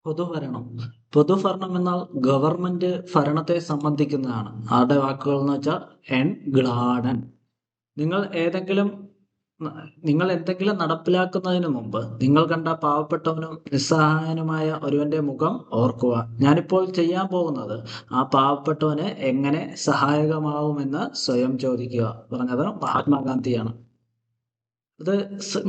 പൊതുഭരണം. പൊതുഭരണം എന്നാൽ ഗവൺമെന്റ് ഭരണത്തെ സംബന്ധിക്കുന്നതാണ്. ആരുടെ വാക്കുകൾ എന്ന് വെച്ചാൽ എൻ ഗ്ലാഡൻ. നിങ്ങൾ ഏതെങ്കിലും നിങ്ങൾ എന്തെങ്കിലും നടപ്പിലാക്കുന്നതിന് മുമ്പ് നിങ്ങൾ കണ്ട പാവപ്പെട്ടവനും നിസ്സഹായനുമായ ഒരുവന്റെ മുഖം ഓർക്കുക. ഞാനിപ്പോൾ ചെയ്യാൻ പോകുന്നത് ആ പാവപ്പെട്ടവന് എങ്ങനെ സഹായകമാവുമെന്ന് സ്വയം ചോദിക്കുക. പറഞ്ഞത് മഹാത്മാഗാന്ധിയാണ്. ഇത്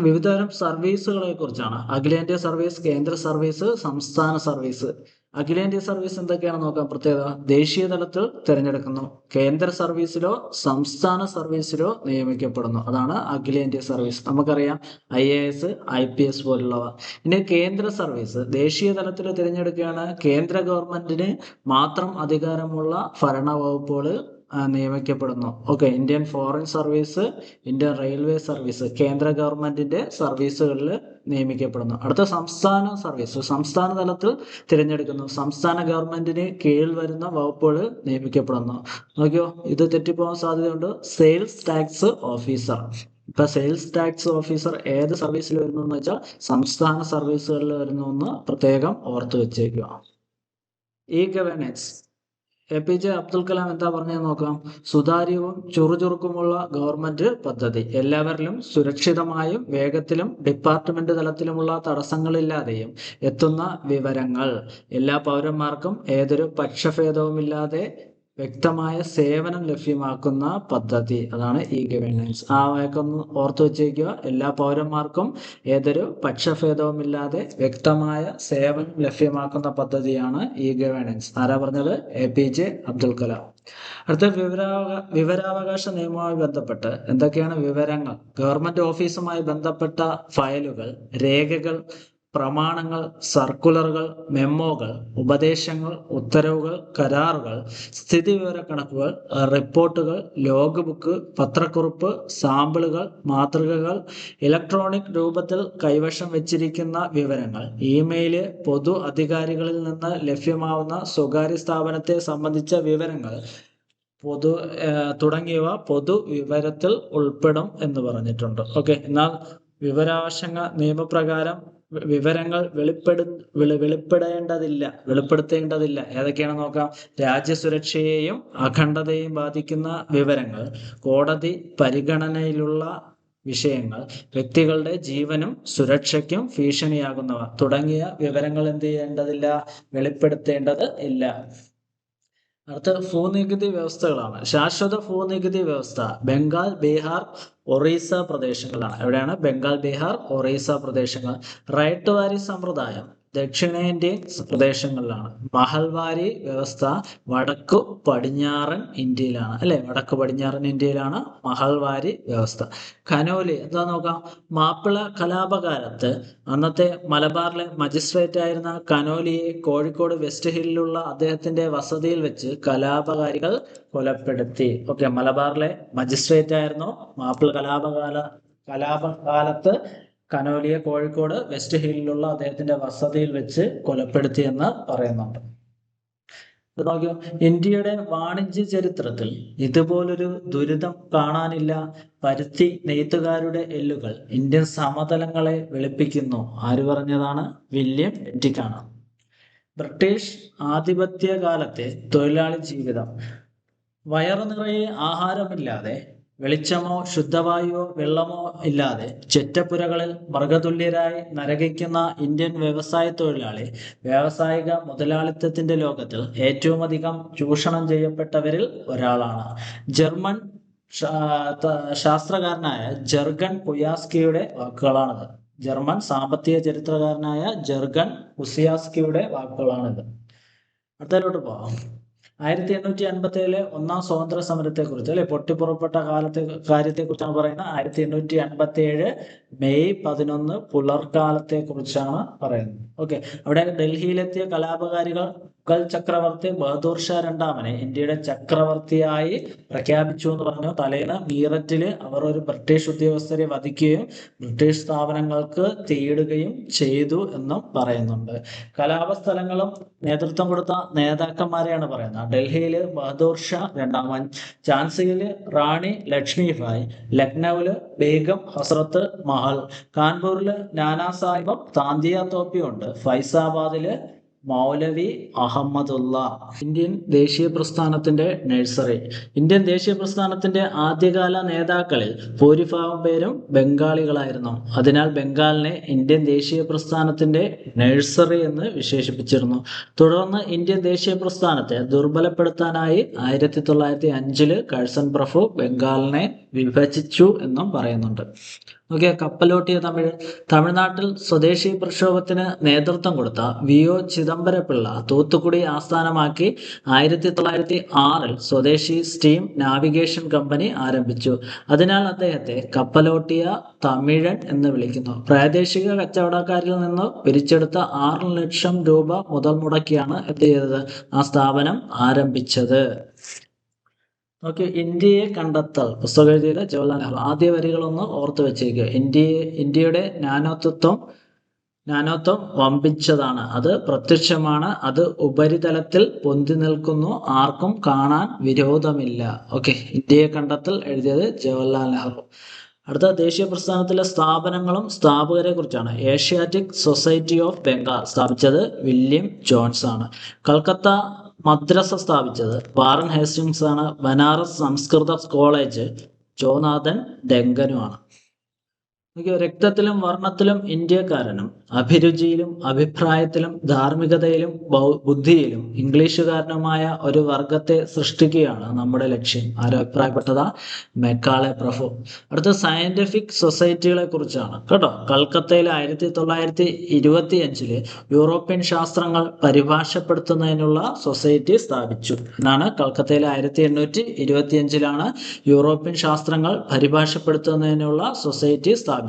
വിവിധതരം സർവീസുകളെ കുറിച്ചാണ്. അഖിലേന്ത്യാ സർവീസ്, കേന്ദ്ര സർവീസ്, സംസ്ഥാന സർവീസ്. അഖിലേന്ത്യാ സർവീസ് എന്തൊക്കെയാണെന്ന് നോക്കാം. പ്രത്യേകത: ദേശീയ തലത്തിൽ തിരഞ്ഞെടുക്കുന്നു. കേന്ദ്ര സർവീസിലോ സംസ്ഥാന സർവീസിലോ നിയമിക്കപ്പെടുന്നു. അതാണ് അഖിലേന്ത്യാ സർവീസ്. നമുക്കറിയാം IAS, IPS പോലുള്ളവ. ഇനി കേന്ദ്ര സർവീസ് ദേശീയ തലത്തിൽ തിരഞ്ഞെടുക്കുകയാണ്. കേന്ദ്ര ഗവൺമെന്റിന് മാത്രം അധികാരമുള്ള ഭരണ വകുപ്പുകൾ നിയമിക്കപ്പെടുന്നു. Okay. Indian foreign service, Indian railway service കേന്ദ്ര ഗവൺമെന്റിന്റെ സർവീസുകളിൽ നിയമിക്കപ്പെടുന്നു. അടുത്ത സംസ്ഥാന സർവീസ് സംസ്ഥാന തലത്തിൽ തിരഞ്ഞെടുക്കുന്നു. സംസ്ഥാന ഗവൺമെന്റിന് കീഴിൽ വരുന്ന വകുപ്പുകൾ നിയമിക്കപ്പെടുന്നു. നോക്കിയോ, ഇത് തെറ്റിപ്പോകാൻ സാധ്യതയുണ്ട്. Sales tax officer. ഇപ്പൊ സെയിൽസ് ടാക്സ് ഓഫീസർ ഏത് സർവീസിൽ വരുന്നു എന്ന് വെച്ചാൽ സംസ്ഥാന സർവീസുകളിൽ വരുന്നു എന്ന് പ്രത്യേകം ഓർത്തു വെച്ചേക്കുക. ഈ ഗവേണൻസ് APJ അബ്ദുൽ കലാം എന്താ പറഞ്ഞത് നോക്കാം. സുതാര്യവും ചുറുചുറുക്കുമുള്ള ഗവൺമെന്റ് പദ്ധതി. എല്ലാവരിലും സുരക്ഷിതമായും വേഗത്തിലും ഡിപ്പാർട്ട്മെന്റ് തലത്തിലുമുള്ള തടസ്സങ്ങളില്ലാതെയും എത്തുന്ന വിവരങ്ങൾ. എല്ലാ പൗരന്മാർക്കും ഏതൊരു പക്ഷഭേദവുമില്ലാതെ വ്യക്തമായ സേവനം ലഭ്യമാക്കുന്ന പദ്ധതി. അതാണ് ഇ ഗവേണൻസ്. ആ വാക്കൊന്ന് ഓർത്തു വെച്ചേക്കുക. എല്ലാ പൗരന്മാർക്കും ഏതൊരു പക്ഷഭേദവുമില്ലാതെ വ്യക്തമായ സേവനം ലഭ്യമാക്കുന്ന പദ്ധതിയാണ് ഇ ഗവേണൻസ്. ആരാ പറഞ്ഞത്? APJ അബ്ദുൽ കലാം. അടുത്ത വിവരാവകാശ നിയമവുമായി ബന്ധപ്പെട്ട് എന്തൊക്കെയാണ് വിവരങ്ങൾ? ഗവൺമെന്റ് ഓഫീസുമായി ബന്ധപ്പെട്ട ഫയലുകൾ, രേഖകൾ, പ്രമാണങ്ങൾ, സർക്കുലറുകൾ, മെമ്മോകൾ, ഉപദേശങ്ങൾ, ഉത്തരവുകൾ, കരാറുകൾ, സ്ഥിതിവിവരക്കണക്കുകൾ, റിപ്പോർട്ടുകൾ, ലോഗ് ബുക്ക്, പത്രക്കുറിപ്പ്, സാമ്പിളുകൾ, മാതൃകകൾ, ഇലക്ട്രോണിക് രൂപത്തിൽ കൈവശം വെച്ചിരിക്കുന്ന വിവരങ്ങൾ, ഇമെയില്, പൊതു അധികാരികളിൽ നിന്ന് ലഭ്യമാവുന്ന സ്വകാര്യ സ്ഥാപനത്തെ സംബന്ധിച്ച വിവരങ്ങൾ തുടങ്ങിയവ പൊതു വിവരത്തിൽ ഉൾപ്പെടും എന്ന് പറഞ്ഞിട്ടുണ്ട്. ഓക്കെ. എന്നാൽ വിവരാവകാശ നിയമപ്രകാരം വിവരങ്ങൾ വെളിപ്പെടുത്തേണ്ടതില്ല. ഏതൊക്കെയാണെന്ന് നോക്കാം. രാജ്യസുരക്ഷയെയും അഖണ്ഡതയെയും ബാധിക്കുന്ന വിവരങ്ങൾ, കോടതി പരിഗണനയിലുള്ള വിഷയങ്ങൾ, വ്യക്തികളുടെ ജീവനും സുരക്ഷയ്ക്കും ഭീഷണിയാകുന്നവ തുടങ്ങിയ വിവരങ്ങൾ എന്ത് ചെയ്യേണ്ടതില്ല? വെളിപ്പെടുത്തേണ്ടത് ഇല്ല. അടുത്ത ഭൂനികുതി വ്യവസ്ഥകളാണ്. ശാശ്വത ഭൂനികുതി വ്യവസ്ഥ ബംഗാൾ, ബീഹാർ, ഒറീസ പ്രദേശങ്ങളാണ്. എവിടെയാണ്? ബംഗാൾ, ബീഹാർ, ഒറീസ പ്രദേശങ്ങൾ. റൈറ്റ് വാരി സമ്പ്രദായം ദക്ഷിണേന്ത്യൻ പ്രദേശങ്ങളിലാണ്. മഹൽവാരി വ്യവസ്ഥ വടക്കു പടിഞ്ഞാറൻ ഇന്ത്യയിലാണ്. അല്ലെ, വടക്കു പടിഞ്ഞാറൻ ഇന്ത്യയിലാണ് മഹൽവാരി വ്യവസ്ഥ. കനോലി എന്താ നോക്കാം. മാപ്പിള കലാപകാലത്ത് അന്നത്തെ മലബാറിലെ മജിസ്ട്രേറ്റ് ആയിരുന്ന കനോലിയെ കോഴിക്കോട് വെസ്റ്റ് ഹില്ലിലുള്ള അദ്ദേഹത്തിന്റെ വസതിയിൽ വെച്ച് കലാപകാരികൾ കൊലപ്പെടുത്തി. ഓക്കെ. മലബാറിലെ മജിസ്ട്രേറ്റ് ആയിരുന്നു. മാപ്പിള കലാപകാലത്ത് കനോലിയെ കോഴിക്കോട് വെസ്റ്റ് ഹില്ലിലുള്ള അദ്ദേഹത്തിന്റെ വസതിയിൽ വെച്ച് കൊലപ്പെടുത്തി എന്ന് പറയുന്നുണ്ട്. നോക്കിയോ, ഇന്ത്യയുടെ വാണിജ്യ ചരിത്രത്തിൽ ഇതുപോലൊരു ദുരിതം കാണാനില്ല. പരുത്തി നെയ്ത്തുകാരുടെ എല്ലുകൾ ഇന്ത്യൻ സമതലങ്ങളെ വെളുപ്പിക്കുന്നു. ആര് പറഞ്ഞതാണ്? വില്യം എറ്റിക്കാണ്. ബ്രിട്ടീഷ് ആധിപത്യ കാലത്തെ തൊഴിലാളി ജീവിതം. വയറു നിറയെ ആഹാരമില്ലാതെ, വെളിച്ചമോ ശുദ്ധവായുവോ വെള്ളമോ ഇല്ലാതെ ചെറ്റപ്പുരകളിൽ മൃഗതുല്യരായി നരകിക്കുന്ന ഇന്ത്യൻ വ്യവസായ തൊഴിലാളി വ്യാവസായിക മുതലാളിത്തത്തിന്റെ ലോകത്തിൽ ഏറ്റവും അധികം ചൂഷണം ചെയ്യപ്പെട്ടവരിൽ ഒരാളാണ്. ജർമ്മൻ ശാസ്ത്രകാരനായ ജർഗൻ കുയാസ്കിയുടെ വാക്കുകളാണിത്. ജർമ്മൻ സാമ്പത്തിക ചരിത്രകാരനായ ജർഗൻ കുസിയാസ്കിയുടെ വാക്കുകളാണിത്. അടുത്തതിലോട്ട് പോവാം. 1857 ഒന്നാം സ്വാതന്ത്ര്യ സമരത്തെ കുറിച്ച്, അല്ലെ, പൊട്ടിപ്പുറപ്പെട്ട കാര്യത്തെ കുറിച്ചാണ് പറയുന്നത്. 1857 മെയ് 11 പുലർക്കാലത്തെ കുറിച്ചാണ് പറയുന്നത്. ഓക്കെ. അവിടെ ഡൽഹിയിലെത്തിയ കലാപകാരികൾ മുഗൾ ചക്രവർത്തി ബഹദൂർ ഷാ രണ്ടാമനെ ഇന്ത്യയുടെ ചക്രവർത്തിയായി പ്രഖ്യാപിച്ചു എന്ന് പറഞ്ഞു. തലേന്ന് മീററ്റില് അവർ ഒരു ബ്രിട്ടീഷ് ഉദ്യോഗസ്ഥരെ വധിക്കുകയും ബ്രിട്ടീഷ് സ്ഥാപനങ്ങൾക്ക് തീയിടുകയും ചെയ്തു എന്നും പറയുന്നുണ്ട്. കലാപസ്ഥലങ്ങളും നേതൃത്വം കൊടുത്ത നേതാക്കന്മാരെയാണ് പറയുന്നത്. ഡൽഹിയില് ബഹദൂർ ഷാ രണ്ടാമൻ, ഝാൻസിയില് റാണി ലക്ഷ്മിഭായ്, ലക്നൌവില് ബേഗം ഹസ്രത്ത് മഹൽ, കാൺപൂരില് നാനാ സാഹിബും താന്തിയ തോപ്പിയും ഉണ്ട്. ഫൈസാബാദില് മൗലവി അഹമ്മദുള്ള. ഇന്ത്യൻ ദേശീയ പ്രസ്ഥാനത്തിന്റെ നഴ്സറി. ഇന്ത്യൻ ദേശീയ പ്രസ്ഥാനത്തിന്റെ ആദ്യകാല നേതാക്കളിൽ ഭൂരിഭാഗം പേരും ബംഗാളികളായിരുന്നു. അതിനാൽ ബംഗാളിനെ ഇന്ത്യൻ ദേശീയ പ്രസ്ഥാനത്തിന്റെ നഴ്സറി എന്ന് വിശേഷിപ്പിച്ചിരുന്നു. തുടർന്ന് ഇന്ത്യൻ ദേശീയ പ്രസ്ഥാനത്തെ ദുർബലപ്പെടുത്താനായി 1905 കഴ്സൺ പ്രഭു ബംഗാളിനെ വിഭജിച്ചു എന്നും പറയുന്നുണ്ട്. ഓക്കെ, കപ്പലോട്ടിയ തമിഴ്. തമിഴ്നാട്ടിൽ സ്വദേശി പ്രക്ഷോഭത്തിന് നേതൃത്വം കൊടുത്ത വി.ഒ. ചിദംബരപിള്ള തൂത്തുക്കുടി ആസ്ഥാനമാക്കി 1906 സ്വദേശി സ്റ്റീം നാവിഗേഷൻ കമ്പനി ആരംഭിച്ചു. അതിനാൽ അദ്ദേഹത്തെ കപ്പലോട്ടിയ തമിഴൻ എന്ന് വിളിക്കുന്നു. പ്രാദേശിക കച്ചവടക്കാരിൽ നിന്ന് പിരിച്ചെടുത്ത 6 ലക്ഷം രൂപ മുതൽ മുടക്കിയാണ് എന്ത് ചെയ്തത്, ആ സ്ഥാപനം ആരംഭിച്ചത്. ഓക്കെ, ഇന്ത്യയെ കണ്ടെത്തൽ. പുസ്തകം എഴുതിയത് ജവഹർലാൽ നെഹ്റു. ആദ്യ വരികളൊന്ന് ഓർത്ത് വെച്ചേക്കുക. ഇന്ത്യയുടെ നാനാത്വം വമ്പിച്ചതാണ്, അത് പ്രത്യക്ഷമാണ്, അത് ഉപരിതലത്തിൽ പൊന്തി നിൽക്കുന്നു, ആർക്കും കാണാൻ വിരോധമില്ല. ഓക്കെ, ഇന്ത്യയെ കണ്ടെത്തൽ എഴുതിയത് ജവഹർലാൽ നെഹ്റു. അടുത്ത ദേശീയ പ്രസ്ഥാനത്തിലെ സ്ഥാപനങ്ങളും സ്ഥാപകരെ കുറിച്ചാണ്. ഏഷ്യാറ്റിക് സൊസൈറ്റി ഓഫ് ബംഗാൾ സ്ഥാപിച്ചത് വില്യം ജോൺസ് ആണ്. കൽക്കത്ത മദ്രസ സ്ഥാപിച്ചത് വാറൻ ഹേസ്റ്റിങ്സ് ആണ്. ബനാറസ് സംസ്കൃത കോളേജ് ജോനാഥൻ ഡെങ്കനുമാണ്. രക്തത്തിലും വർണ്ണത്തിലും ഇന്ത്യക്കാരനും അഭിരുചിയിലും അഭിപ്രായത്തിലും ധാർമ്മികതയിലും ബുദ്ധിയിലും ഇംഗ്ലീഷുകാരനുമായ ഒരു വർഗത്തെ സൃഷ്ടിക്കുകയാണ് നമ്മുടെ ലക്ഷ്യം. അഭിപ്രായപ്പെട്ടതാ മെക്കാളെ പ്രഭു. അടുത്ത സയന്റിഫിക് സൊസൈറ്റികളെ കുറിച്ചാണ് കേട്ടോ. കൽക്കത്തയിൽ 1925 യൂറോപ്യൻ ശാസ്ത്രങ്ങൾ പരിഭാഷപ്പെടുത്തുന്നതിനുള്ള സൊസൈറ്റി സ്ഥാപിച്ചു എന്നാണ്. കൽക്കത്തയിൽ 1825 യൂറോപ്യൻ ശാസ്ത്രങ്ങൾ പരിഭാഷപ്പെടുത്തുന്നതിനുള്ള സൊസൈറ്റി സ്ഥാപിച്ചത്.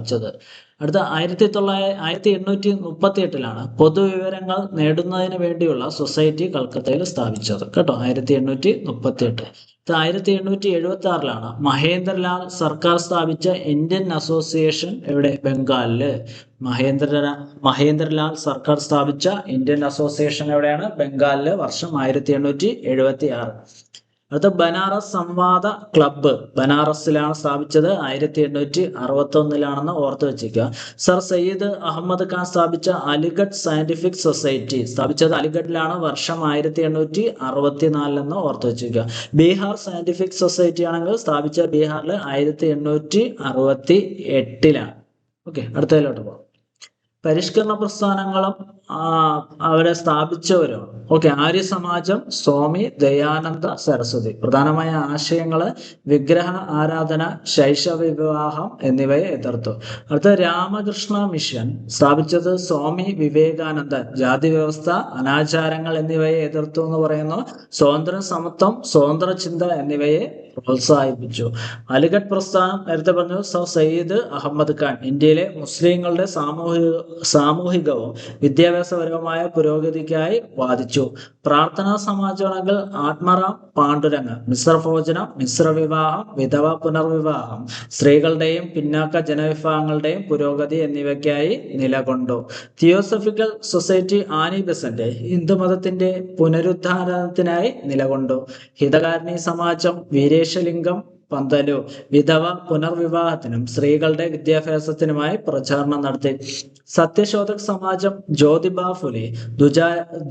അടുത്ത 1838 പൊതുവിവരങ്ങൾ നേടുന്നതിന് വേണ്ടിയുള്ള സൊസൈറ്റി കൽക്കത്തയിൽ സ്ഥാപിച്ചത് കേട്ടോ. 1838. 1876 മഹേന്ദ്രലാൽ സർക്കാർ സ്ഥാപിച്ച ഇന്ത്യൻ അസോസിയേഷൻ എവിടെ, ബംഗാളില്. മഹേന്ദ്രലാൽ സർക്കാർ സ്ഥാപിച്ച ഇന്ത്യൻ അസോസിയേഷൻ എവിടെയാണ്, ബംഗാളില്. വർഷം 1876. അടുത്ത ബനാറസ് സംവാദ ക്ലബ്ബ് ബനാറസിലാണ് സ്ഥാപിച്ചത്. 1861 ഓർത്ത് വെച്ചിരിക്കുക. സർ സയ്യിദ് അഹമ്മദ് ഖാൻ സ്ഥാപിച്ച അലിഗഡ് സയന്റിഫിക് സൊസൈറ്റി സ്ഥാപിച്ചത് അലിഗഡിലാണ്. വർഷം 1864 ഓർത്ത് വെച്ചിരിക്കുക. ബീഹാർ സയന്റിഫിക് സൊസൈറ്റി ആണെങ്കിൽ സ്ഥാപിച്ച ബീഹാറിൽ 1868. ഓക്കെ, അടുത്തതിലോട്ട് പോകാം. പരിഷ്കരണ പ്രസ്ഥാനങ്ങളും അവരെ സ്ഥാപിച്ചവരും. ഓക്കെ, ആര്യ സമാജം, സ്വാമി ദയാനന്ദ സരസ്വതി. പ്രധാനമായ ആശയങ്ങള് വിഗ്രഹ ആരാധന, ശൈശവ വിവാഹം എന്നിവയെ എതിർത്തു. അടുത്ത രാമകൃഷ്ണ മിഷൻ സ്ഥാപിച്ചത് സ്വാമി വിവേകാനന്ദൻ. ജാതി വ്യവസ്ഥ, അനാചാരങ്ങൾ എന്നിവയെ എതിർത്തു എന്ന് പറയുന്നു. സ്വാതന്ത്ര്യ സമത്വം, സ്വതന്ത്ര ചിന്ത എന്നിവയെ പ്രോത്സാഹിപ്പിച്ചു. അലിഗഡ് പ്രസ്ഥാനം നേരത്തെ പറഞ്ഞു. സർ സയ്യിദ് അഹമ്മദ് ഖാൻ ഇന്ത്യയിലെ മുസ്ലിങ്ങളുടെ സാമൂഹികവും വിദ്യാഭ്യാസപരവുമായ പുരോഗതിക്കായി വാദിച്ചു. പ്രാർത്ഥനാ സമാജമാണെങ്കിൽ ആത്മറാം പാണ്ഡുരംഗ്. മിശ്ര ഭോജനം, മിശ്ര വിവാഹം, വിധവ പുനർവിവാഹം, സ്ത്രീകളുടെയും പിന്നാക്ക ജനവിഭാഗങ്ങളുടെയും പുരോഗതി എന്നിവയ്ക്കായി നിലകൊണ്ടു. തിയോസഫിക്കൽ സൊസൈറ്റി ആനി ബെസന്റ് ഹിന്ദുമതത്തിന്റെ പുനരുദ്ധാരണത്തിനായി നിലകൊണ്ടു. ഹിതകാരിണി സമാജം വീരേശലിംഗം പന്തലു വിധവ പുനർവിവാഹത്തിനും സ്ത്രീകളുടെ വിദ്യാഭ്യാസത്തിനുമായി പ്രചാരണം നടത്തി. സത്യശോധക് സമാജം ജ്യോതിബ ഫുലെ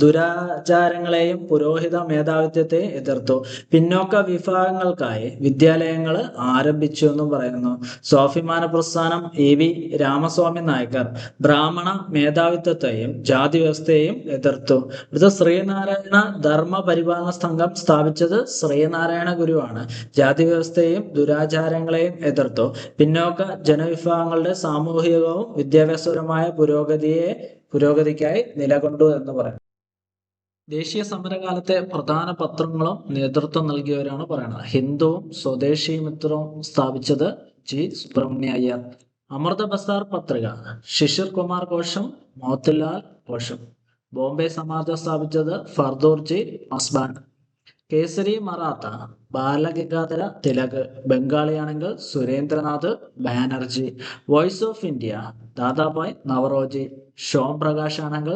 ദുരാചാരങ്ങളെയും പുരോഹിത മേധാവിത്വത്തെയും എതിർത്തു. പിന്നോക്ക വിഭാഗങ്ങൾക്കായി വിദ്യാലയങ്ങൾ ആരംഭിച്ചു എന്നും പറയുന്നു. സ്വാഭിമാന പ്രസ്ഥാനം എ.വി. രാമസ്വാമി നായ്ക്കർ ബ്രാഹ്മണ മേധാവിത്വത്തെയും ജാതി വ്യവസ്ഥയെയും എതിർത്തു. ഇത് ശ്രീനാരായണ ധർമ്മ പരിപാലന സംഘം സ്ഥാപിച്ചത് ശ്രീനാരായണ ഗുരുവാണ്. ജാതി വ്യവസ്ഥയെയും ദുരാചാരങ്ങളെയും എതിർത്തു. പിന്നോക്ക ജനവിഭാഗങ്ങളുടെ സാമൂഹികവും വിദ്യാഭ്യാസപരമായ പുരോഗതിക്കായി നിലകൊണ്ടു എന്ന് പറയും. ദേശീയ സമരകാലത്തെ പ്രധാന പത്രങ്ങളും നേതൃത്വം നൽകിയവരാണ് പറയുന്നത്. ഹിന്ദുവും സ്വദേശി മിത്രവും സ്ഥാപിച്ചത് ജി സുബ്രഹ്മണ്യ അയ്യർ. അമൃത ബസാർ പത്രിക ശിശിർ കുമാർ ഘോഷം, മോത്തിലാൽ ഘോഷം. ബോംബെ സമാജം സ്ഥാപിച്ചത് Fardoonji മസ്ബാൻ. Kesari Maratha Balagangadhara Tilak. ബംഗാളിയാണെങ്കിൽ Surendranath Banerjee. Voice of India Dadabhai Naoroji. ഷോം പ്രകാശ് ആണെങ്കിൽ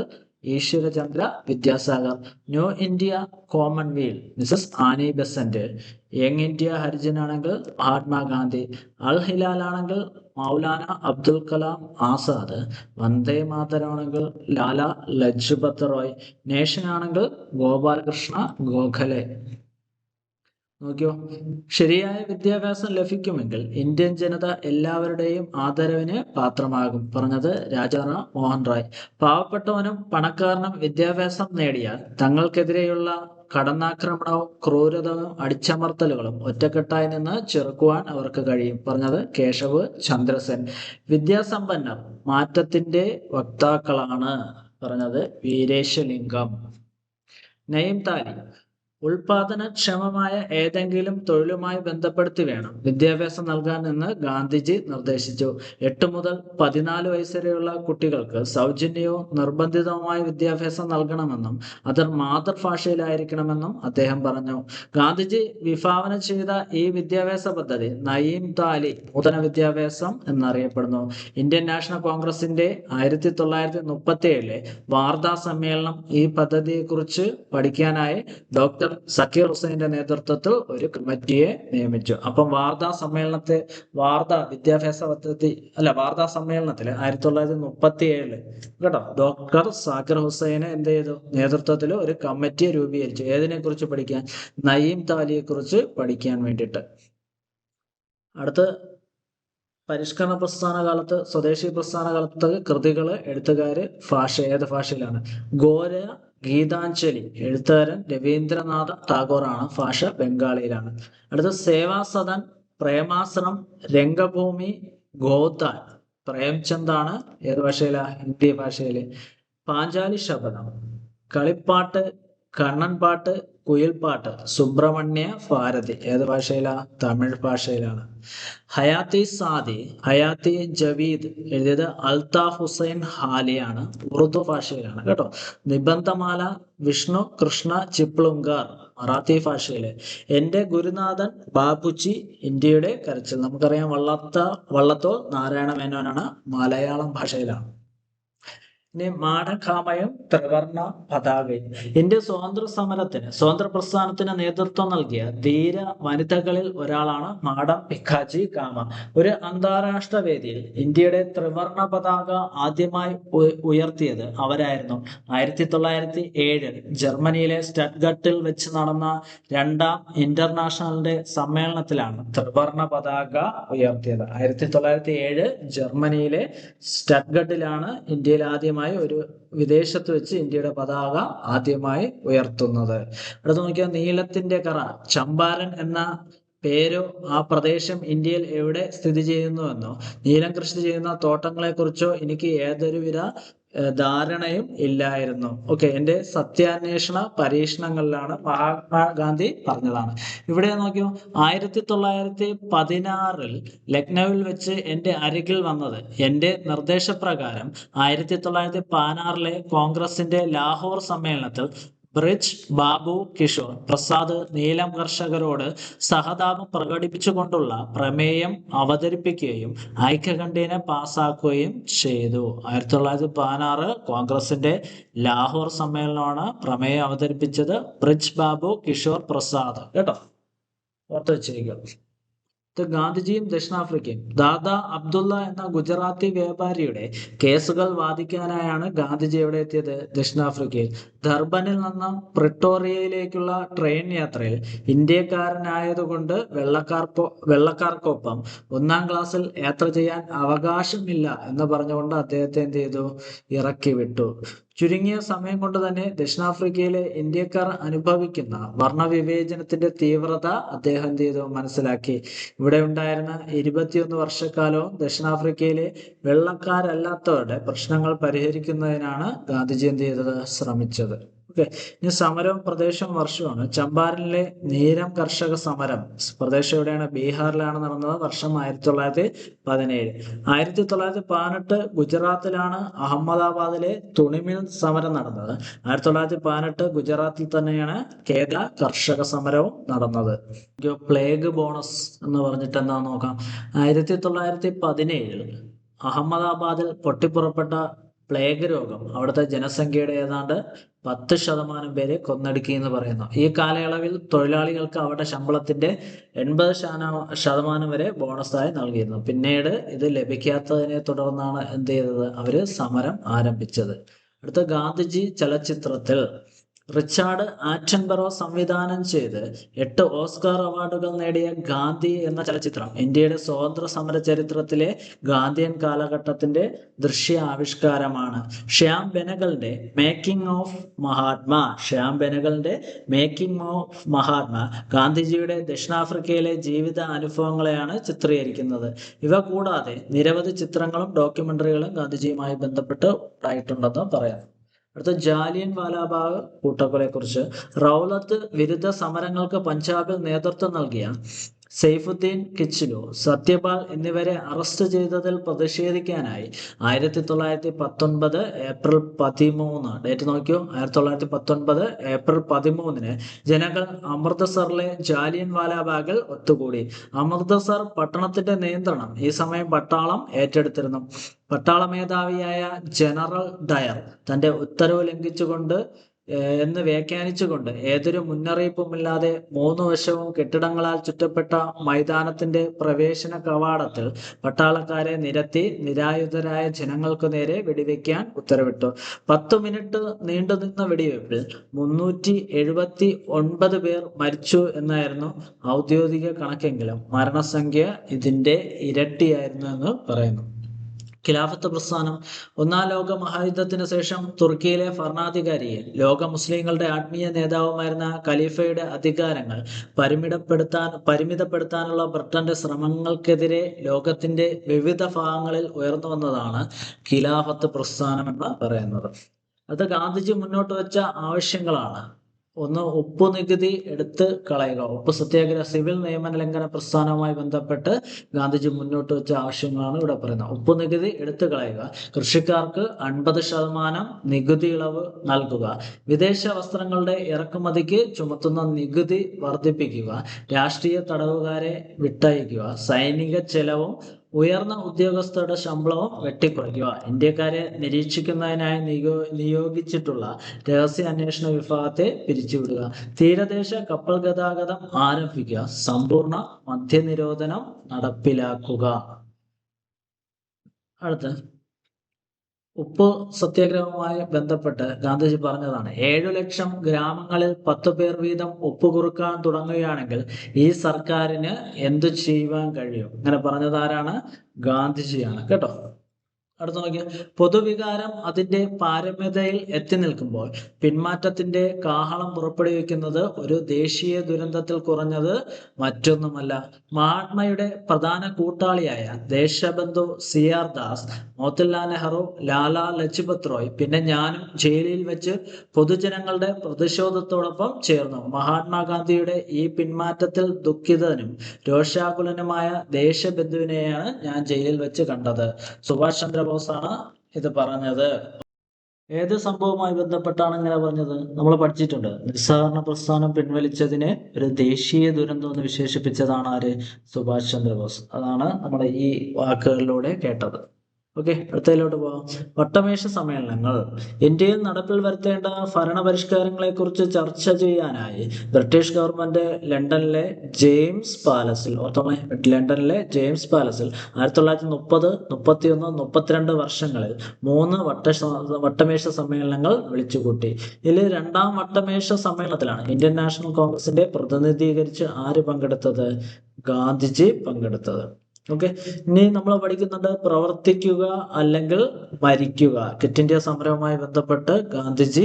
Ishwar Chandra Vidyasagar. New India Commonwealth Mises Annie Besant. Young India Harijan ആണെങ്കിൽ മഹാത്മാഗാന്ധി. അൽ ഹിലാൽ ആണെങ്കിൽ മൗലാന അബ്ദുൽ കലാം ആസാദ്. വന്ദേ മാതരമാണെങ്കിൽ ലാല ലജ്പത് റായ്. നേഷൻ ആണെങ്കിൽ ഗോപാലകൃഷ്ണ ഗോഖലെ. നോക്കിയോ, ശരിയായ വിദ്യാഭ്യാസം ലഭിക്കുമെങ്കിൽ ഇന്ത്യൻ ജനത എല്ലാവരുടെയും ആദരവിന് പാത്രമാകും. പറഞ്ഞത് രാജാറാം മോഹൻ റായ്. പാവപ്പെട്ടവനും പണക്കാരനും വിദ്യാഭ്യാസം നേടിയാൽ തങ്ങൾക്കെതിരെയുള്ള കടന്നാക്രമണവും ക്രൂരതയും അടിച്ചമർത്തലുകളും ഒറ്റക്കെട്ടായി നിന്ന് ചെറുക്കുവാൻ അവർക്ക് കഴിയും. പറഞ്ഞത് കേശവ് ചന്ദ്രസെൻ. വിദ്യാസമ്പന്നർ മാറ്റത്തിന്റെ വക്താക്കളാണ്. പറഞ്ഞത് വീരേശലിംഗം. നയീം താലി. ഉൽപാദനക്ഷമമായ ഏതെങ്കിലും തൊഴിലുമായി ബന്ധപ്പെടുത്തി വേണം വിദ്യാഭ്യാസം നൽകാൻ എന്ന് ഗാന്ധിജി നിർദ്ദേശിച്ചു. 8 മുതൽ 14 വയസ്സ് വരെയുള്ള കുട്ടികൾക്ക് സൗജന്യവും നിർബന്ധിതവുമായ വിദ്യാഭ്യാസം നൽകണമെന്നും അത് മാതൃഭാഷയിലായിരിക്കണമെന്നും അദ്ദേഹം പറഞ്ഞു. ഗാന്ധിജി വിഭാവന ചെയ്ത ഈ വിദ്യാഭ്യാസ പദ്ധതി നയീം താലി നൂതന വിദ്യാഭ്യാസം എന്നറിയപ്പെടുന്നു. ഇന്ത്യൻ നാഷണൽ കോൺഗ്രസിന്റെ 1937 വാർത്താ സമ്മേളനം ഈ പദ്ധതിയെക്കുറിച്ച് പഠിക്കാനായി ഡോക്ടർ സക്കീർ ഹുസൈന്റെ നേതൃത്വത്തിൽ ഒരു കമ്മിറ്റിയെ നിയമിച്ചു. അപ്പം വാർത്താ വിദ്യാഭ്യാസ പദ്ധതി വാർത്താ സമ്മേളനത്തിൽ 1937 കേട്ടോ, ഡോക്ടർ സാക്കിർ ഹുസൈന് എന്ത് ചെയ്തു, നേതൃത്വത്തിൽ ഒരു കമ്മിറ്റിയെ രൂപീകരിച്ചു. ഏതിനെ കുറിച്ച് പഠിക്കാൻ? നയീം താലിയെ കുറിച്ച് പഠിക്കാൻ വേണ്ടിയിട്ട്. അടുത്ത് പരിഷ്കരണ പ്രസ്ഥാന കാലത്ത്, സ്വദേശി പ്രസ്ഥാന കാലത്ത് കൃതികള്, എഴുത്തുകാര്, ഭാഷ ഏത് ഭാഷയിലാണ്? ഗോര ഗീതാഞ്ജലി എഴുത്തുകാരൻ രവീന്ദ്രനാഥ ടാഗോറാണ്. ഭാഷ ബംഗാളിയിലാണ്. അടുത്ത സേവാസദൻ, പ്രേമാശ്രം, രംഗഭൂമി, ഗോദാൻ പ്രേംചന്ദാണ്. ഏത് ഭാഷയിലാ? ഹിന്ദി ഭാഷയില്. പാഞ്ചാലി ശബദം, കളിപ്പാട്ട്, കണ്ണൻപാട്ട്, കുയിൽപ്പാട്ട് സുബ്രഹ്മണ്യ ഭാരതി ഏത് ഭാഷയിലാ? തമിഴ് ഭാഷയിലാണ്. ഹയാത്തി സാദി, ഹയാത്തി ജവീദ് എഴുതിയത് അൽതാഫ് ഹുസൈൻ ഹാലിയാണ്. ഉറുദു ഭാഷയിലാണ് കേട്ടോ. നിബന്ധമാല വിഷ്ണു കൃഷ്ണ ചിപ്ലുങ്കർ മറാത്തി ഭാഷയില്. എന്റെ ഗുരുനാഥൻ ബാബുജി ഇന്ത്യയുടെ കരച്ചിൽ നമുക്കറിയാം. വള്ളത്തോൾ നാരായണ മേനോനാണ്. മലയാളം ഭാഷയിലാണ്. ഇനി മാടഖാമയും ത്രിവർണ പതാകയും. ഇന്ത്യ സ്വാതന്ത്ര്യ പ്രസ്ഥാനത്തിന് നേതൃത്വം നൽകിയ ധീര വനിതകളിൽ ഒരാളാണ് മാഡം ഭിക്കാജി കാമ. ഒരു അന്താരാഷ്ട്ര വേദിയിൽ ഇന്ത്യയുടെ ത്രിവർണ പതാക ആദ്യമായി ഉയർത്തിയത് അവരായിരുന്നു. 1907 ജർമ്മനിയിലെ സ്റ്റട്ട്ഗട്ടിൽ വെച്ച് നടന്ന 2ാം ഇന്റർനാഷണലിന്റെ സമ്മേളനത്തിലാണ് ത്രിവർണ പതാക ഉയർത്തിയത്. 1907 ജർമ്മനിയിലെ സ്റ്റട്ട്ഗട്ടിലാണ് ഇന്ത്യയിൽ ആദ്യമായി ഒരു വിദേശത്ത് വെച്ച് ഇന്ത്യയുടെ പതാക ആദ്യമായി ഉയർത്തുന്നത്. അടുത്ത നോക്കിയാൽ നീലത്തിന്റെ കറ. ചമ്പാരൻ എന്ന പേരോ ആ പ്രദേശം ഇന്ത്യയിൽ എവിടെ സ്ഥിതി ചെയ്യുന്നുവെന്നോ നീലം കൃഷി ചെയ്യുന്ന തോട്ടങ്ങളെ കുറിച്ചോ എനിക്ക് യാതൊരുവിധ ധാരണയും ഇല്ലായിരുന്നു. ഓക്കെ, എന്റെ സത്യാന്വേഷണ പരീക്ഷണങ്ങളിലാണ് മഹാത്മാഗാന്ധി പറഞ്ഞതാണ്. ഇവിടെ നോക്കിയോ, 1916 ലക്നൌവിൽ വെച്ച് എന്റെ അരികിൽ വന്നത് എന്റെ നിർദ്ദേശപ്രകാരം 1916 കോൺഗ്രസിന്റെ ലാഹോർ സമ്മേളനത്തിൽ ബ്രിജ് ബാബു കിഷോർ പ്രസാദ് നീലം കർഷകരോട് സഹതാപം പ്രകടിപ്പിച്ചുകൊണ്ടുള്ള പ്രമേയം അവതരിപ്പിക്കുകയും ഐക്യകണ്ഠേന പാസാക്കുകയും ചെയ്തു. 1916 കോൺഗ്രസിന്റെ ലാഹോർ സമ്മേളനമാണ് പ്രമേയം അവതരിപ്പിച്ചത്. ബ്രിജ് ബാബു കിഷോർ പ്രസാദ് കേട്ടോ, ഓർത്ത് വെച്ചിരിക്കുക. ഗാന്ധിജിയും ദക്ഷിണാഫ്രിക്കയും. ദാദാ അബ്ദുള്ള എന്ന ഗുജറാത്തി വ്യാപാരിയുടെ കേസുകൾ വാദിക്കാനായാണ് ഗാന്ധിജി എവിടെ എത്തിയത്? ദക്ഷിണാഫ്രിക്കയിൽ. ഡർബനിൽ നിന്ന് പ്രിട്ടോറിയയിലേക്കുള്ള ട്രെയിൻ യാത്രയിൽ ഇന്ത്യക്കാരനായതുകൊണ്ട് വെള്ളക്കാർക്കൊപ്പം 1-ാം ക്ലാസ്സിൽ യാത്ര ചെയ്യാൻ അവകാശമില്ല എന്ന് പറഞ്ഞുകൊണ്ട് അദ്ദേഹത്തെ എന്ത് ചെയ്തു? ഇറക്കി വിട്ടു. ചുരുങ്ങിയ സമയം കൊണ്ട് തന്നെ ദക്ഷിണാഫ്രിക്കയിലെ ഇന്ത്യക്കാർ അനുഭവിക്കുന്ന വർണ്ണവിവേചനത്തിന്റെ തീവ്രത അദ്ദേഹം എന്ത് ചെയ്തു? മനസ്സിലാക്കി. ഇവിടെ ഉണ്ടായിരുന്ന 21 വർഷക്കാലവും ദക്ഷിണാഫ്രിക്കയിലെ വെള്ളക്കാരല്ലാത്തവരുടെ പ്രശ്നങ്ങൾ പരിഹരിക്കുന്നതിനാണ് ഗാന്ധിജി എന്ത് ചെയ്തത്? ശ്രമിച്ചത്. ഓക്കെ, ഇനി സമരവും പ്രദേശവും വർഷമാണ്. ചമ്പാരനിലെ നീലം കർഷക സമരം പ്രദേശം എവിടെയാണ്? ബീഹാറിലാണ് നടന്നത്. വർഷം 1917. 1918 ഗുജറാത്തിലാണ് അഹമ്മദാബാദിലെ തുണിമിൽ സമരം നടന്നത്. 1918 ഗുജറാത്തിൽ തന്നെയാണ് ഖേദ കർഷക സമരവും നടന്നത്. പ്ലേഗ് ബോണസ് എന്ന് പറഞ്ഞിട്ട് എന്താ നോക്കാം. 1917 അഹമ്മദാബാദിൽ പൊട്ടിപ്പുറപ്പെട്ട പ്ലേഗ് രോഗം അവിടുത്തെ ജനസംഖ്യയുടെ ഏതാണ്ട് 10% പേരെ കൊന്നൊടുക്കി എന്ന് പറയുന്നു. ഈ കാലയളവിൽ തൊഴിലാളികൾക്ക് അവരുടെ ശമ്പളത്തിന്റെ 80% വരെ ബോണസായി നൽകിയിരുന്നു. പിന്നീട് ഇത് ലഭിക്കാത്തതിനെ തുടർന്നാണ് എന്ത് ചെയ്തത്, അവര് സമരം ആരംഭിച്ചത്. അടുത്ത ഗാന്ധിജി ചലച്ചിത്രത്തിൽ റിച്ചാർഡ് ആറ്റൻബറോ സംവിധാനം ചെയ്ത് 8 ഓസ്കാർ അവാർഡുകൾ നേടിയ ഗാന്ധി എന്ന ചലച്ചിത്രം ഇന്ത്യയുടെ സ്വാതന്ത്ര്യ സമര ചരിത്രത്തിലെ ഗാന്ധിയൻ കാലഘട്ടത്തിന്റെ ദൃശ്യ ആവിഷ്കാരമാണ്. ശ്യാം ബെനഗലിന്റെ മേക്കിംഗ് ഓഫ് മഹാത്മ ഗാന്ധിജിയുടെ ദക്ഷിണാഫ്രിക്കയിലെ ജീവിത അനുഭവങ്ങളെയാണ് ചിത്രീകരിക്കുന്നത്. ഇവ കൂടാതെ നിരവധി ചിത്രങ്ങളും ഡോക്യുമെന്ററികളും ഗാന്ധിജിയുമായി ബന്ധപ്പെട്ട് ഉണ്ടായിട്ടുണ്ടെന്ന് പറയാം. അടുത്ത ജാലിയൻ വാലാബാഗ് കൂട്ടക്കൊലയെ കുറിച്ച്. റൗലത്ത് വിരുദ്ധ സമരങ്ങൾക്ക് പഞ്ചാബിൽ നേതൃത്വം നൽകിയ സെയ്ഫുദ്ദീൻ കിച്ലു, സത്യപാൽ എന്നിവരെ അറസ്റ്റ് ചെയ്തതിൽ പ്രതിഷേധിക്കാനായി 1919 ഏപ്രിൽ 13, ഡേറ്റ് നോക്കിയോ, 1919 ഏപ്രിൽ 13 ജനങ്ങൾ അമൃത്സറിലെ ജാലിയൻ വാലാബാഗിൽ ഒത്തുകൂടി. അമൃത്സർ പട്ടണത്തിന്റെ നിയന്ത്രണം ഈ സമയം പട്ടാളം ഏറ്റെടുത്തിരുന്നു. പട്ടാള മേധാവിയായ ജനറൽ ഡയർ തന്റെ ഉത്തരവ് ലംഘിച്ചുകൊണ്ട് എന്ന് വ്യാഖ്യാനിച്ചുകൊണ്ട് ഏതൊരു മുന്നറിയിപ്പുമില്ലാതെ 3 വശവും കെട്ടിടങ്ങളാൽ ചുറ്റപ്പെട്ട മൈതാനത്തിന്റെ പ്രവേശന കവാടത്തിൽ പട്ടാളക്കാരെ നിരത്തി നിരായുധരായ ജനങ്ങൾക്കു നേരെ വെടിവെക്കാൻ ഉത്തരവിട്ടു. 10 മിനിറ്റ് നീണ്ടുനിന്ന വെടിവെപ്പിൽ 379 പേർ മരിച്ചു എന്നായിരുന്നു ഔദ്യോഗിക കണക്കെങ്കിലും മരണസംഖ്യ ഇതിന്റെ ഇരട്ടിയായിരുന്നു എന്ന് പറയുന്നു. ഖിലാഫത്ത് പ്രസ്ഥാനം. 1-ാം ലോക മഹായുദ്ധത്തിന് ശേഷം തുർക്കിയിലെ ഭരണാധികാരിയെ ലോക മുസ്ലിങ്ങളുടെ ആത്മീയ നേതാവുമായിരുന്ന ഖലീഫയുടെ അധികാരങ്ങൾ പരിമിതപ്പെടുത്താനുള്ള ബ്രിട്ടന്റെ ശ്രമങ്ങൾക്കെതിരെ ലോകത്തിന്റെ വിവിധ ഭാഗങ്ങളിൽ ഉയർന്നു വന്നതാണ് ഖിലാഫത്ത് പ്രസ്ഥാനം എന്ന് പറയുന്നത്. അത് ഗാന്ധിജി മുന്നോട്ട് വെച്ച ആവശ്യങ്ങളാണ്. 1. ഉപ്പു നികുതി എടുത്ത് കളയുക. ഉപ്പ് സത്യാഗ്രഹ സിവിൽ നിയമ ലംഘന പ്രസ്ഥാനവുമായി ബന്ധപ്പെട്ട് ഗാന്ധിജി മുന്നോട്ട് വെച്ച ആവശ്യങ്ങളാണ് ഇവിടെ പറയുന്നത്. ഉപ്പു നികുതി എടുത്തു കളയുക. കൃഷിക്കാർക്ക് 50% നികുതി ഇളവ് നൽകുക. വിദേശ വസ്ത്രങ്ങളുടെ ഇറക്കുമതിക്ക് ചുമത്തുന്ന നികുതി വർദ്ധിപ്പിക്കുക. രാഷ്ട്രീയ തടവുകാരെ വിട്ടയക്കുക. സൈനിക ചെലവും ഉയർന്ന ഉദ്യോഗസ്ഥരുടെ ശമ്പളവും വെട്ടിക്കുറയ്ക്കുക. ഇന്ത്യക്കാരെ നിരീക്ഷിക്കുന്നതിനായി നിയോഗിച്ചിട്ടുള്ള രഹസ്യ അന്വേഷണ വിഭാഗത്തെ പിരിച്ചുവിടുക. തീരദേശ കപ്പൽ ഗതാഗതം ആരംഭിക്കുക. സമ്പൂർണ്ണ മദ്യനിരോധനം നടപ്പിലാക്കുക. അടുത്ത ഉപ്പ് സത്യാഗ്രഹവുമായി ബന്ധപ്പെട്ട് ഗാന്ധിജി പറഞ്ഞതാണ്, 7 ലക്ഷം ഗ്രാമങ്ങളിൽ 10 പേർ വീതം ഉപ്പ് കുറുക്കാൻ തുടങ്ങുകയാണെങ്കിൽ ഈ സർക്കാരിന് എന്തു ചെയ്യുവാൻ കഴിയും? ഇങ്ങനെ പറഞ്ഞത് ആരാണ്? ഗാന്ധിജിയാണ് കേട്ടോ. അടുത്ത നോക്കിയ പൊതുവികാരം അതിന്റെ പാരമ്യതയിൽ എത്തി നിൽക്കുമ്പോൾ പിന്മാറ്റത്തിന്റെ കാഹളം പുറപ്പെടുവിക്കുന്നത് ഒരു ദേശീയ ദുരന്തത്തിൽ കുറഞ്ഞത് മറ്റൊന്നുമല്ല. മഹാത്മയുടെ പ്രധാന കൂട്ടാളിയായ ദേശബന്ധു CR ദാസ്, മോത്തിലാൽ നെഹ്റു, ലാലാ ലജ്പത് റോയ്, പിന്നെ ഞാനും ജയിലിൽ വെച്ച് പൊതുജനങ്ങളുടെ പ്രതിഷേധത്തോടൊപ്പം ചേർന്നു. മഹാത്മാഗാന്ധിയുടെ ഈ പിന്മാറ്റത്തിൽ ദുഃഖിതനും രോഷാകുലനുമായ ദേശബന്ധുവിനെയാണ് ഞാൻ ജയിലിൽ വെച്ച് കണ്ടത്. സുഭാഷ് ചന്ദ്രബോസ് ആണ് ഇത് പറഞ്ഞത്. ഏത് സംഭവവുമായി ബന്ധപ്പെട്ടാണ് ഇങ്ങനെ പറഞ്ഞത്? നമ്മൾ പഠിച്ചിട്ടുണ്ട്. നിസ്സഹകരണ പ്രസ്ഥാനം പിൻവലിച്ചതിനെ ഒരു ദേശീയ ദുരന്തം എന്ന് വിശേഷിപ്പിച്ചതാണ് ആര്? സുഭാഷ് ചന്ദ്രബോസ്. അതാണ് നമ്മുടെ ഈ വാക്കുകളിലൂടെ കേട്ടത്. ഓക്കെ, അടുത്തതിലോട്ട് പോവാം. വട്ടമേശ സമ്മേളനങ്ങൾ. ഇന്ത്യയിൽ നടപ്പിൽ വരുത്തേണ്ട ഭരണപരിഷ്കാരങ്ങളെ കുറിച്ച് ചർച്ച ചെയ്യാനായി ബ്രിട്ടീഷ് ഗവൺമെന്റ് ലണ്ടനിലെ ജെയിംസ് പാലസിൽ 1930, 31, 32 വർഷങ്ങളിൽ 3 വട്ടമേശ സമ്മേളനങ്ങൾ വിളിച്ചുകൂട്ടി. ഇതിൽ 2-ാം വട്ടമേശ സമ്മേളനത്തിലാണ് ഇന്ത്യൻ നാഷണൽ കോൺഗ്രസിന്റെ പ്രതിനിധീകരിച്ച് ആര് പങ്കെടുത്തത്? ഗാന്ധിജി പങ്കെടുത്തത്. ഓക്കെ, ഇനി നമ്മൾ പഠിക്കുന്നുണ്ട് പ്രവർത്തിക്കുക അല്ലെങ്കിൽ മരിക്കുക. ക്വിറ്റ് ഇന്ത്യ സമരവുമായി ബന്ധപ്പെട്ട് ഗാന്ധിജി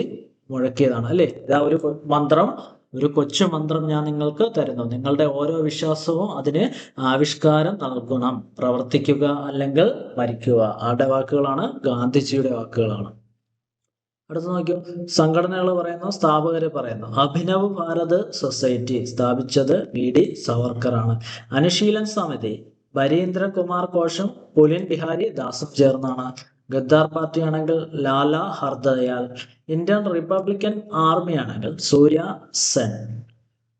മുഴക്കിയതാണ് അല്ലെ. ഇതാ ഒരു മന്ത്രം, ഒരു കൊച്ചു മന്ത്രം ഞാൻ നിങ്ങൾക്ക് തരുന്നു. നിങ്ങളുടെ ഓരോ വിശ്വാസവും അതിന് ആവിഷ്കാരം നൽകണം. പ്രവർത്തിക്കുക അല്ലെങ്കിൽ മരിക്കുക. ആരുടെ വാക്കുകളാണ്? ഗാന്ധിജിയുടെ വാക്കുകളാണ്. അടുത്ത് നോക്കിയോ, സംഘടനകൾ പറയുന്നു, സ്ഥാപകര് പറയുന്നു. അഭിനവ് ഭാരത് സൊസൈറ്റി സ്ഥാപിച്ചത് VD സവർക്കറാണ്. അനുശീലൻ സമിതി ബരീന്ദ്ര കുമാർ ഘോഷും പുലിൻ ബിഹാരി ദാസും ചേർന്നാണ്. ഗദ്ദാർ പാർട്ടി ആണെങ്കിൽ ലാലാ ഹർദയാൽ. ഇന്ത്യൻ റിപ്പബ്ലിക്കൻ ആർമി ആണെങ്കിൽ സൂര്യ സെൻ.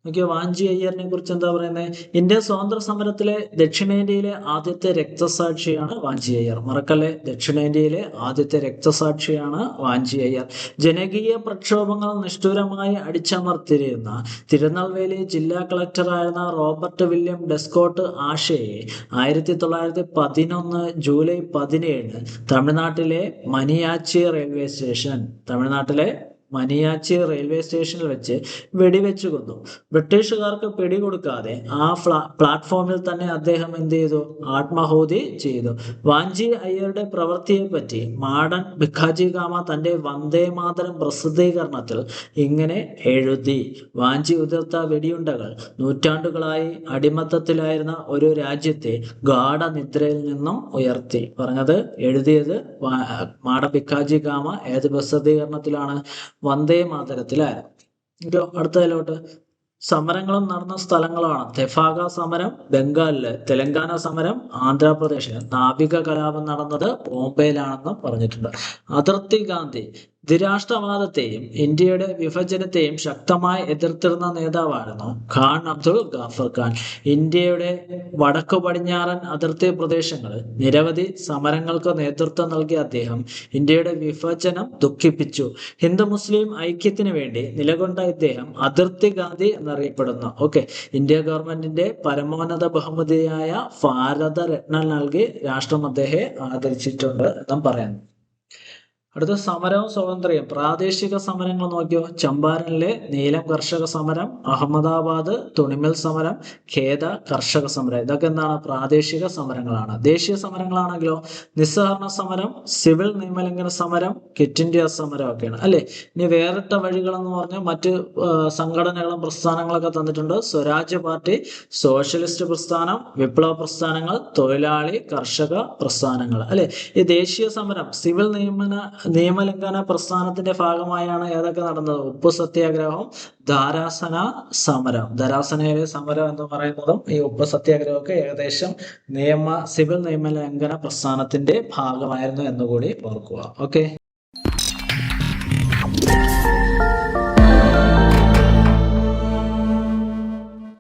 ഓക്കെ, വാഞ്ചി അയ്യറിനെ കുറിച്ച് എന്താ പറയുന്നത്? ഇന്ത്യൻ സ്വാതന്ത്ര്യ സമരത്തിലെ ദക്ഷിണേന്ത്യയിലെ ആദ്യത്തെ രക്തസാക്ഷിയാണ് വാഞ്ചി അയ്യർ. മറക്കല്ലേ, ദക്ഷിണേന്ത്യയിലെ ആദ്യത്തെ രക്തസാക്ഷിയാണ് വാഞ്ചി അയ്യർ. ജനകീയ പ്രക്ഷോഭങ്ങൾ നിഷ്ഠുരമായി അടിച്ചമർത്തിയിരുന്ന തിരുനെൽവേലി ജില്ലാ കളക്ടറായിരുന്ന റോബർട്ട് വില്യം ഡെസ്കോട്ട് ആഷയെ 1911 ജൂലൈ 17 തമിഴ്നാട്ടിലെ മനിയാച്ചി റെയിൽവേ സ്റ്റേഷനിൽ വെച്ച് വെടിവെച്ചു കൊന്നു. ബ്രിട്ടീഷുകാർക്ക് പിടികൊടുക്കാതെ ആ പ്ലാറ്റ്ഫോമിൽ തന്നെ അദ്ദേഹം എന്ത് ചെയ്തു? ആത്മാഹുതി ചെയ്തു. വാഞ്ചി അയ്യരുടെ പ്രവൃത്തിയെപ്പറ്റി മാഡൻ ഭിക്കാജി കാമ തന്റെ വന്ദേ മാതരം പ്രസിദ്ധീകരണത്തിൽ ഇങ്ങനെ എഴുതി: വാഞ്ചി ഉതിർത്ത വെടിയുണ്ടകൾ നൂറ്റാണ്ടുകളായി അടിമത്തത്തിലായിരുന്ന ഒരു രാജ്യത്തെ ഗാഢനിദ്രയിൽ നിന്നും ഉയർത്തി. എഴുതിയത് മാഡൻ ഭിക്കാജി കാമ. ഏത് പ്രസിദ്ധീകരണത്തിലാണ്? വന്ദേ മാതരത്തിലായിരുന്നു. അടുത്തതിലോട്ട് സമരങ്ങളും നടന്ന സ്ഥലങ്ങളാണ്. തെഫാഗ സമരം ബംഗാളില്, തെലങ്കാന സമരം ആന്ധ്രാപ്രദേശില്, നാവിക കലാപം നടന്നത് ബോംബെയിലാണെന്നും പറഞ്ഞിട്ടുണ്ട്. അതിർത്തി ഗാന്ധി ദ്വിരാഷ്ട്രവാദത്തെയും ഇന്ത്യയുടെ വിഭജനത്തെയും ശക്തമായി എതിർത്തിരുന്ന നേതാവായിരുന്നു ഖാൻ അബ്ദുൾ ഗാഫർ ഖാൻ. ഇന്ത്യയുടെ വടക്കു പടിഞ്ഞാറൻ അതിർത്തി പ്രദേശങ്ങളിൽ നിരവധി സമരങ്ങൾക്ക് നേതൃത്വം നൽകിയ അദ്ദേഹം ഇന്ത്യയുടെ വിഭജനം ദുഃഖിപ്പിച്ചു. ഹിന്ദു മുസ്ലിം ഐക്യത്തിന് വേണ്ടി നിലകൊണ്ട ഇദ്ദേഹം അതിർത്തി ഗാന്ധി എന്നറിയപ്പെടുന്നു. ഇന്ത്യ ഗവൺമെന്റിന്റെ പരമോന്നത ബഹുമതിയായ ഭാരതരത്ന നൽകി രാഷ്ട്രം അദ്ദേഹത്തെ ആദരിച്ചിട്ടുണ്ട് എന്നും പറയുന്നു. അടുത്ത സമരവും സ്വാതന്ത്ര്യം. പ്രാദേശിക സമരങ്ങൾ നോക്കിയോ. ചമ്പാരനിലെ നീലം കർഷക സമരം, അഹമ്മദാബാദ് തുണിമിൽ സമരം, ഖേദ കർഷക സമരം. ഇതൊക്കെ എന്താണ്? പ്രാദേശിക സമരങ്ങളാണ്. ദേശീയ സമരങ്ങളാണെങ്കിലോ നിസ്സഹകരണ സമരം, സിവിൽ നിയമലംഘന സമരം, ക്വിറ്റ് ഇന്ത്യ സമരം ഒക്കെയാണ് അല്ലെ. ഇനി വേറിട്ട വഴികൾ എന്ന് പറഞ്ഞാൽ മറ്റ് സംഘടനകളും പ്രസ്ഥാനങ്ങളൊക്കെ തന്നിട്ടുണ്ട്. സ്വരാജ്യ പാർട്ടി, സോഷ്യലിസ്റ്റ് പ്രസ്ഥാനം, വിപ്ലവ പ്രസ്ഥാനങ്ങൾ, തൊഴിലാളി കർഷക പ്രസ്ഥാനങ്ങൾ അല്ലെ. ഈ ദേശീയ സമരം സിവിൽ നിയമലംഘന പ്രസ്ഥാനത്തിന്റെ ഭാഗമായാണ് ഏതൊക്കെ നടന്നത്? ഉപ്പു സത്യാഗ്രഹവും ധരാസനയിലെ സമരം എന്ന് പറയുന്നതും ഈ ഉപ്പു സത്യാഗ്രഹമൊക്കെ ഏകദേശം സിവിൽ നിയമലംഘന പ്രസ്ഥാനത്തിന്റെ ഭാഗമായിരുന്നു എന്നുകൂടി ഓർക്കുക.